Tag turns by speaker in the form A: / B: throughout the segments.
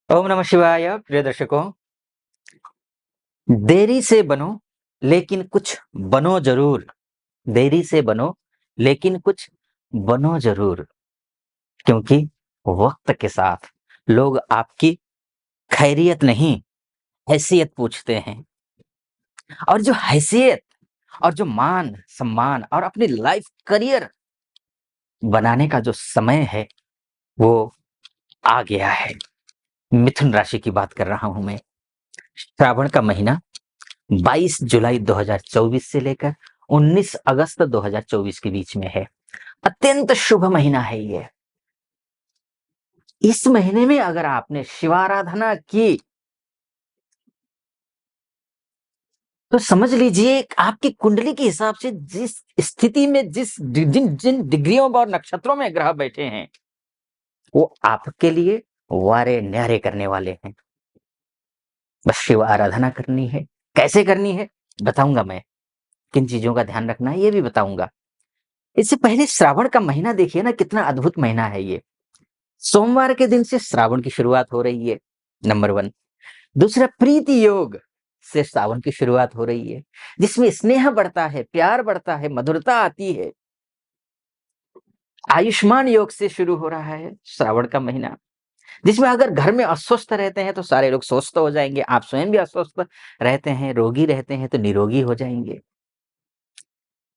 A: ओम नमः शिवाय। प्रिय दर्शकों, देरी से बनो लेकिन कुछ बनो जरूर। देरी से बनो लेकिन कुछ बनो जरूर, क्योंकि वक्त के साथ लोग आपकी खैरियत नहीं, हैसियत पूछते हैं। और जो हैसियत और जो मान सम्मान और अपनी लाइफ करियर बनाने का जो समय है, वो आ गया है। मिथुन राशि की बात कर रहा हूं मैं। श्रावण का महीना 22 जुलाई 2024 से लेकर 19 अगस्त 2024 के बीच में है। अत्यंत शुभ महीना है ये। इस महीने में अगर आपने शिवाराधना की तो समझ लीजिए आपकी कुंडली के हिसाब से जिस स्थिति में जिन जिन डिग्रियों और नक्षत्रों में ग्रह बैठे हैं, वो आपके लिए वारे न्यारे करने वाले हैं। बस शिव आराधना करनी है। कैसे करनी है बताऊंगा मैं। किन चीजों का ध्यान रखना है ये भी बताऊंगा। इससे पहले श्रावण का महीना देखिए ना, कितना अद्भुत महीना है ये। सोमवार के दिन से श्रावण की शुरुआत हो रही है, नंबर 1। दूसरा, प्रीति योग से श्रावण की शुरुआत हो रही है, जिसमें स्नेह बढ़ता है, प्यार बढ़ता है, मधुरता आती है। आयुष्मान योग से शुरू हो रहा है श्रावण का महीना, जिसमें अगर घर में अस्वस्थ रहते हैं तो सारे लोग स्वस्थ हो जाएंगे। आप स्वयं भी अस्वस्थ रहते हैं, रोगी रहते हैं तो निरोगी हो जाएंगे।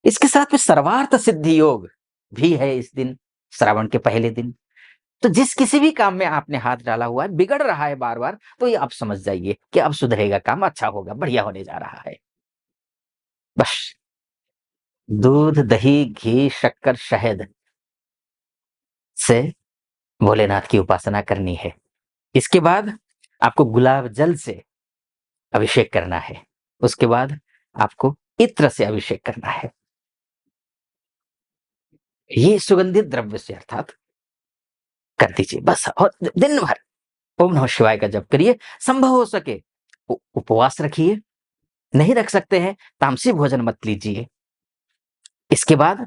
A: इसके साथ में सर्वार्थ सिद्धि योग भी है इस दिन, श्रावण के पहले दिन। तो जिस किसी भी काम में आपने हाथ डाला हुआ है, बिगड़ रहा है बार बार, तो ये आप समझ जाइए कि अब सुधरेगा, काम अच्छा होगा, बढ़िया होने जा रहा है। बस दूध दही घी शक्कर शहद से भोलेनाथ की उपासना करनी है। इसके बाद आपको गुलाब जल से अभिषेक करना है। उसके बाद आपको इत्र से अभिषेक करना है। ये सुगंधित द्रव्य से अर्थात कर दीजिए बस। और दिन भर ओम नमः शिवाय का जप करिए। संभव हो सके उपवास रखिए, नहीं रख सकते हैं तामसी भोजन मत लीजिए। इसके बाद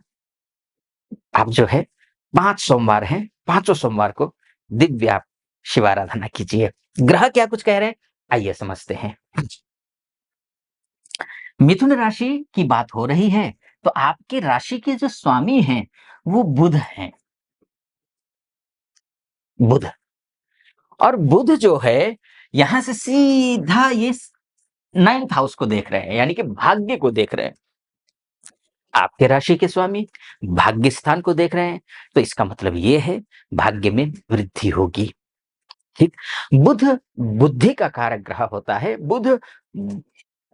A: आप जो है 5 सोमवार हैं, पांचों सोमवार को दिव्य आप शिवाराधना कीजिए। ग्रह क्या कुछ कह रहे हैं आइए समझते हैं। मिथुन राशि की बात हो रही है, तो आपकी राशि के जो स्वामी हैं वो बुध हैं। बुध, और बुध जो है यहां से सीधा ये 9th हाउस को देख रहे हैं, यानी कि भाग्य को देख रहे हैं। आपके राशि के स्वामी भाग्य स्थान को देख रहे हैं, तो इसका मतलब ये है भाग्य में वृद्धि होगी। ठीक। बुध बुद्धि का कारक ग्रह होता है। बुध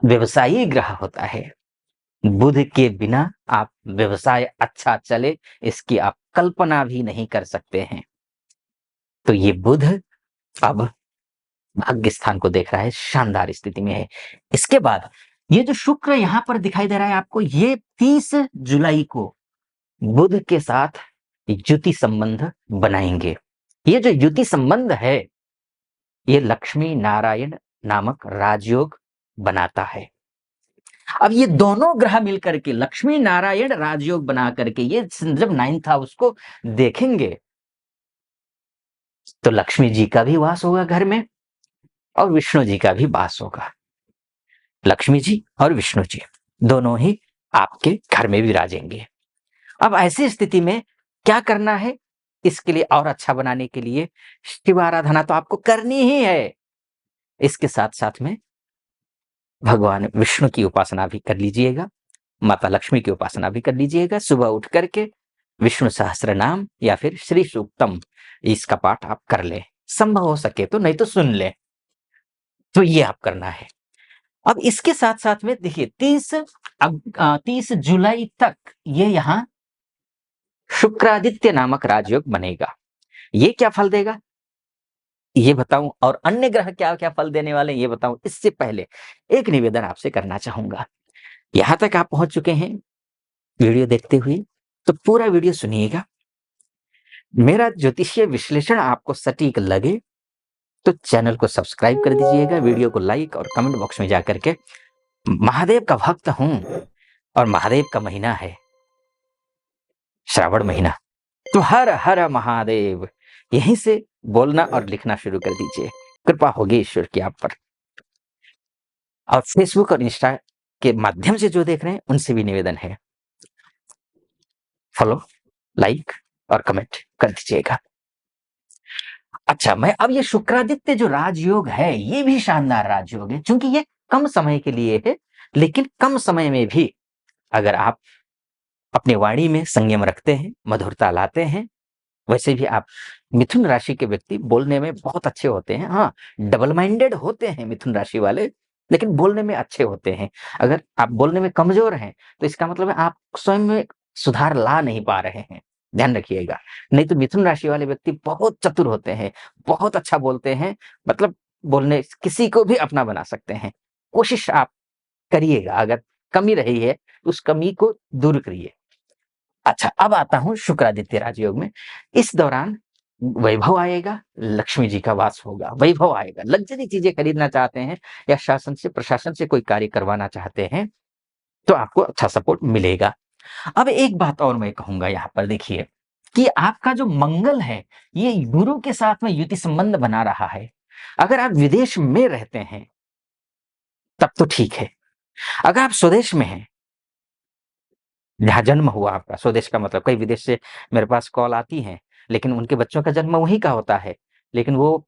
A: व्यवसायी ग्रह होता है। बुध के बिना आप व्यवसाय अच्छा चले इसकी आप कल्पना भी नहीं कर सकते हैं। तो ये बुध अब भाग्य स्थान को देख रहा है, शानदार स्थिति में है। इसके बाद ये जो शुक्र यहां पर दिखाई दे रहा है आपको, ये 30 जुलाई को बुध के साथ युति संबंध बनाएंगे। ये जो युति संबंध है, ये लक्ष्मी नारायण नामक राजयोग बनाता है। अब ये दोनों ग्रह मिलकर के लक्ष्मी नारायण राजयोग बना करके ये जब 9th हाउस को देखेंगे, तो लक्ष्मी जी का भी वास होगा घर में और विष्णु जी का भी वास होगा। लक्ष्मी जी और विष्णु जी दोनों ही आपके घर में विराजेंगे। अब ऐसी स्थिति में क्या करना है, इसके लिए और अच्छा बनाने के लिए शिव आराधना तो आपको करनी ही है। इसके साथ साथ में भगवान विष्णु की उपासना भी कर लीजिएगा, माता लक्ष्मी की उपासना भी कर लीजिएगा। सुबह उठ करके विष्णु सहस्त्र नाम या फिर श्री सूक्तम इसका पाठ आप कर लें, संभव हो सके तो, नहीं तो सुन लें। तो ये आप करना है। अब इसके साथ साथ में देखिए 30 जुलाई तक ये यहाँ शुक्रादित्य नामक राजयोग बनेगा। ये क्या फल देगा ये बताऊं, और अन्य ग्रह क्या क्या फल देने वाले ये बताऊं, इससे पहले एक निवेदन आपसे करना चाहूंगा। यहां तक आप पहुंच चुके हैं वीडियो देखते हुए, तो पूरा वीडियो सुनिएगा। मेरा ज्योतिषीय विश्लेषण आपको सटीक लगे तो चैनल को सब्सक्राइब कर दीजिएगा, वीडियो को लाइक और कमेंट बॉक्स में जाकर के महादेव का भक्त हूं और महादेव का महीना है श्रावण महीना, तो हर हर महादेव यहीं से बोलना और लिखना शुरू कर दीजिए। कृपा होगी ईश्वर की आप पर। और फेसबुक और इंस्टा के माध्यम से जो देख रहे हैं उनसे भी निवेदन है, फॉलो, लाइक और कमेंट कर दीजिएगा। अच्छा, मैं अब ये शुक्रादित्य जो राजयोग है, ये भी शानदार राजयोग है, क्योंकि ये कम समय के लिए है, लेकिन कम समय में भी अगर आप अपनी वाणी में संयम रखते हैं, मधुरता लाते हैं, वैसे भी आप मिथुन राशि के व्यक्ति बोलने में बहुत अच्छे होते हैं। हाँ, डबल माइंडेड होते हैं मिथुन राशि वाले, लेकिन बोलने में अच्छे होते हैं। अगर आप बोलने में कमजोर हैं, तो इसका मतलब है आप स्वयं में सुधार ला नहीं पा रहे हैं, ध्यान रखिएगा। नहीं तो मिथुन राशि वाले व्यक्ति बहुत चतुर होते हैं, बहुत अच्छा बोलते हैं, मतलब बोलने किसी को भी अपना बना सकते हैं। कोशिश आप करिएगा, अगर कमी रही है तो उस कमी को दूर करिए। अच्छा, अब आता हूँ शुक्रादित्य राजयोग में। इस दौरान वैभव आएगा, लक्ष्मी जी का वास होगा, वैभव आएगा। लग्जरी चीजें खरीदना चाहते हैं या शासन से, प्रशासन से कोई कार्य करवाना चाहते हैं, तो आपको अच्छा सपोर्ट मिलेगा। अब एक बात और मैं कहूंगा यहाँ पर, देखिए कि आपका जो मंगल है, ये गुरु के साथ में युति संबंध बना रहा है। अगर आप विदेश में रहते हैं तब तो ठीक है। अगर आप स्वदेश में हैं, जहाँ जन्म हुआ आपका, स्वदेश का मतलब कई विदेश से मेरे पास कॉल आती हैं, लेकिन उनके बच्चों का जन्म वहीं का होता है, लेकिन वो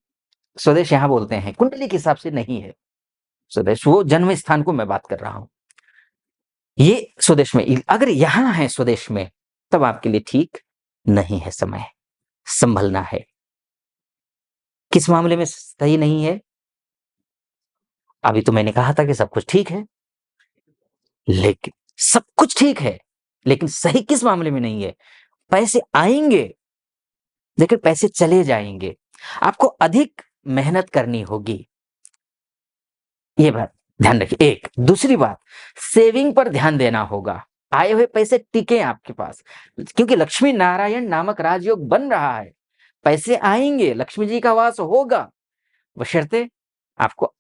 A: स्वदेश यहाँ बोलते हैं, कुंडली के हिसाब से नहीं है स्वदेश, वो जन्म स्थान को मैं बात कर रहा हूँ। ये स्वदेश में, अगर यहाँ है स्वदेश में, तब आपके लिए ठीक नहीं है समय, संभलना है। किस मामले में सही नहीं है? अभी तो मैंने कहा था कि सब कुछ ठीक है, लेकिन सब कुछ ठीक है, लेकिन सही किस मामले में नहीं है? पैसे आएंगे, लेकिन पैसे चले जाएंगे। आपको अधिक मेहनत करनी होगी, ये बात ध्यान रखिए। एक दूसरी बात, सेविंग पर ध्यान देना होगा, आए हुए पैसे टिके आपके पास, क्योंकि लक्ष्मी नारायण नामक राजयोग बन रहा है। पैसे आएंगे, लक्ष्मी जी का वास होगा, बशर्ते आपको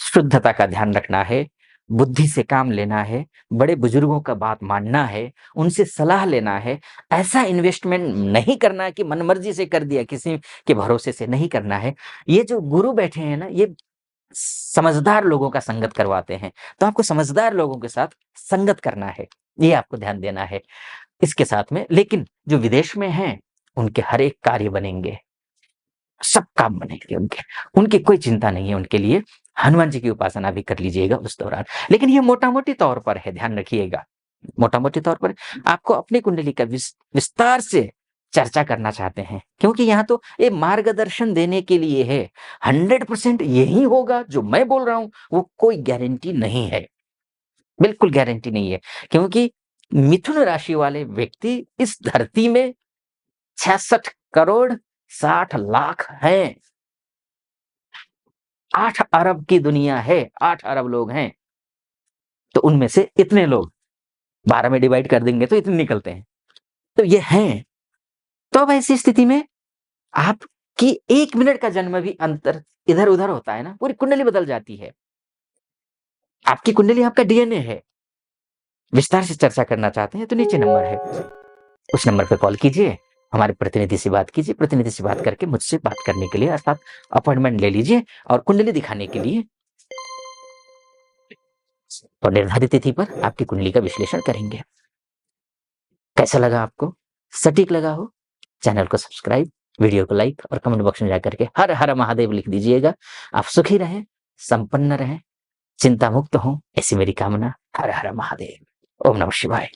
A: शुद्धता का ध्यान रखना है, बुद्धि से काम लेना है, बड़े बुजुर्गों का बात मानना है, उनसे सलाह लेना है। ऐसा इन्वेस्टमेंट नहीं करना है कि मनमर्जी से कर दिया, किसी के भरोसे से नहीं करना है। ये जो गुरु बैठे हैं ना, ये समझदार लोगों का संगत करवाते हैं, तो आपको समझदार लोगों के साथ संगत करना है, ये आपको ध्यान देना है। इसके साथ में, लेकिन जो विदेश में हैं, उनके हर एक कार्य बनेंगे, सब काम बनेंगे उनके, उनकी कोई चिंता नहीं है उनके लिए। हनुमान जी की उपासना भी कर लीजिएगा उस दौरान। लेकिन ये मोटा-मोटी तौर पर है, ध्यान रखिएगा। मोटा-मोटी तौर पर आपको अपनी कुंडली का विस्तार से चर्चा करना चाहते हैं, क्योंकि यहाँ तो ये मार्गदर्शन देने के लिए है। 100% यही होगा जो मैं बोल रहा हूँ, वो कोई गारंटी नहीं है, बिल्कुल गारंटी नहीं है, क्योंकि मिथुन राशि वाले व्यक्ति इस धरती में 66 करोड़ 60 लाख हैं। 8 अरब की दुनिया है, 8 अरब लोग हैं, तो उनमें से इतने लोग 12 में डिवाइड कर देंगे तो इतने निकलते हैं, तो ये हैं। तो अब ऐसी स्थिति में आपकी 1 मिनट का जन्म भी अंतर इधर-उधर होता है ना, पूरी कुंडली बदल जाती है। आपकी कुंडली आपका डीएनए है। विस्तार से चर्चा करना चाहते हैं तो नीचे नंबर है, उस नंबर पे कॉल कीजिए, हमारे प्रतिनिधि से बात कीजिए। प्रतिनिधि से बात करके मुझसे बात करने के लिए अर्थात अपॉइंटमेंट ले लीजिए, और कुंडली दिखाने के लिए और निर्धारित तिथि पर आपकी कुंडली का विश्लेषण करेंगे। कैसा लगा आपको? सटीक लगा हो? चैनल को सब्सक्राइब, वीडियो को लाइक और कमेंट बॉक्स में जाकर के हर हर महादेव लिख दीजिएगा। आप सुखी रहें, संपन्न रहें, चिंता मुक्त हों, ऐसी मेरी कामना। हर हर महादेव। ओम नमः शिवाय।